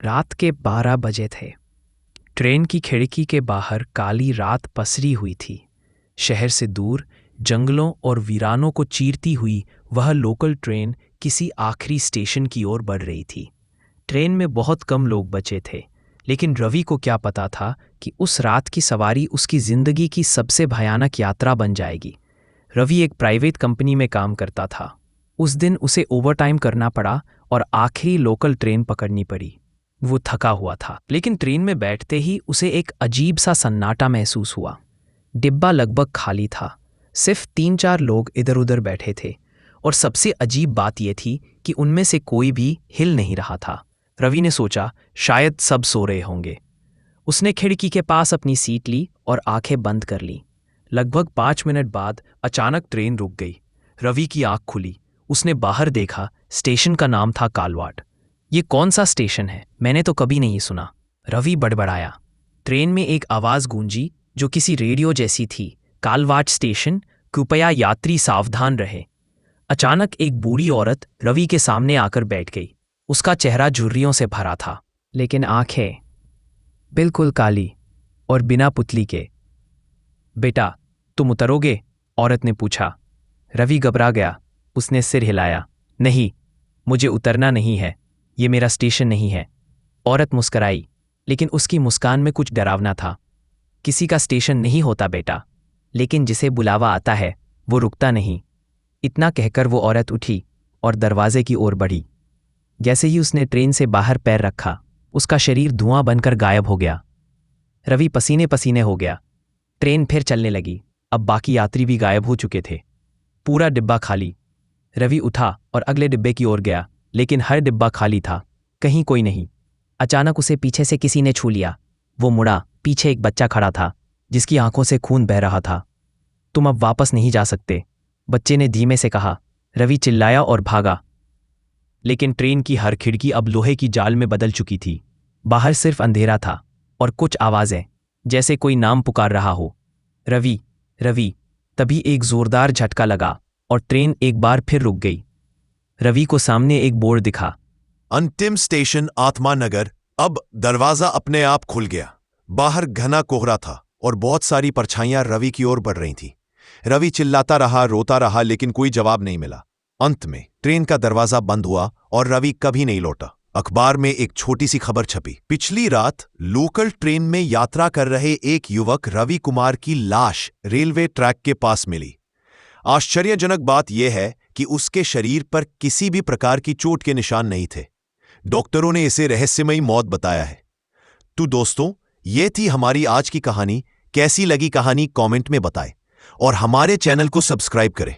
रात के 12 बजे थे। ट्रेन की खिड़की के बाहर काली रात पसरी हुई थी। शहर से दूर जंगलों और वीरानों को चीरती हुई वह लोकल ट्रेन किसी आखिरी स्टेशन की ओर बढ़ रही थी। ट्रेन में बहुत कम लोग बचे थे, लेकिन रवि को क्या पता था कि उस रात की सवारी उसकी जिंदगी की सबसे भयानक यात्रा बन जाएगी। रवि एक प्राइवेट कंपनी में काम करता था। उस दिन उसे ओवरटाइम करना पड़ा और आखिरी लोकल ट्रेन पकड़नी पड़ी। वो थका हुआ था, लेकिन ट्रेन में बैठते ही उसे एक अजीब सा सन्नाटा महसूस हुआ। डिब्बा लगभग खाली था, सिर्फ 3-4 लोग इधर उधर बैठे थे, और सबसे अजीब बात यह थी कि उनमें से कोई भी हिल नहीं रहा था। रवि ने सोचा शायद सब सो रहे होंगे। उसने खिड़की के पास अपनी सीट ली और आंखें बंद कर ली। लगभग 5 मिनट बाद अचानक ट्रेन रुक गई। रवि की आंख खुली। उसने बाहर देखा, स्टेशन का नाम था कालवाड़। ये कौन सा स्टेशन है? मैंने तो कभी नहीं सुना। रवि बड़बड़ाया। ट्रेन में एक आवाज गूंजी जो किसी रेडियो जैसी थी। कालवाड़ स्टेशन, कृपया यात्री सावधान रहे। अचानक एक बूढ़ी औरत रवि के सामने आकर बैठ गई। उसका चेहरा झुर्रियों से भरा था, लेकिन आंखें बिल्कुल काली और बिना पुतली के। बेटा, तुम उतरोगे? औरत ने पूछा। रवि घबरा गया। उसने सिर हिलाया। नहीं, मुझे उतरना नहीं है। ये मेरा स्टेशन नहीं है। औरत मुस्कराई, लेकिन उसकी मुस्कान में कुछ डरावना था। किसी का स्टेशन नहीं होता बेटा, लेकिन जिसे बुलावा आता है वो रुकता नहीं। इतना कहकर वो औरत उठी और दरवाजे की ओर बढ़ी। जैसे ही उसने ट्रेन से बाहर पैर रखा, उसका शरीर धुआं बनकर गायब हो गया। रवि पसीने पसीने हो गया। ट्रेन फिर चलने लगी। अब बाकी यात्री भी गायब हो चुके थे। पूरा डिब्बा खाली। रवि उठा और अगले डिब्बे की ओर गया, लेकिन हर डिब्बा खाली था, कहीं कोई नहीं। अचानक उसे पीछे से किसी ने छू लिया। वो मुड़ा। पीछे एक बच्चा खड़ा था, जिसकी आंखों से खून बह रहा था। तुम अब वापस नहीं जा सकते, बच्चे ने धीमे से कहा। रवि चिल्लाया और भागा, लेकिन ट्रेन की हर खिड़की अब लोहे की जाल में बदल चुकी थी। बाहर सिर्फ अंधेरा था और कुछ आवाजें, जैसे कोई नाम पुकार रहा हो। रवि, रवि। तभी एक जोरदार झटका लगा और ट्रेन एक बार फिर रुक गई। रवि को सामने एक बोर्ड दिखा। अंतिम स्टेशन आत्मा नगर। अब दरवाजा अपने आप खुल गया। बाहर घना कोहरा था और बहुत सारी परछाइयां रवि की ओर बढ़ रही थीं। रवि चिल्लाता रहा, रोता रहा, लेकिन कोई जवाब नहीं मिला। अंत में ट्रेन का दरवाजा बंद हुआ और रवि कभी नहीं लौटा। अखबार में एक छोटी सी खबर छपी। पिछली रात लोकल ट्रेन में यात्रा कर रहे एक युवक रवि कुमार की लाश रेलवे ट्रैक के पास मिली। आश्चर्यजनक बात यह है कि उसके शरीर पर किसी भी प्रकार की चोट के निशान नहीं थे। डॉक्टरों ने इसे रहस्यमयी मौत बताया है। तो दोस्तों, ये थी हमारी आज की कहानी। कैसी लगी कहानी कमेंट में बताएं और हमारे चैनल को सब्सक्राइब करें।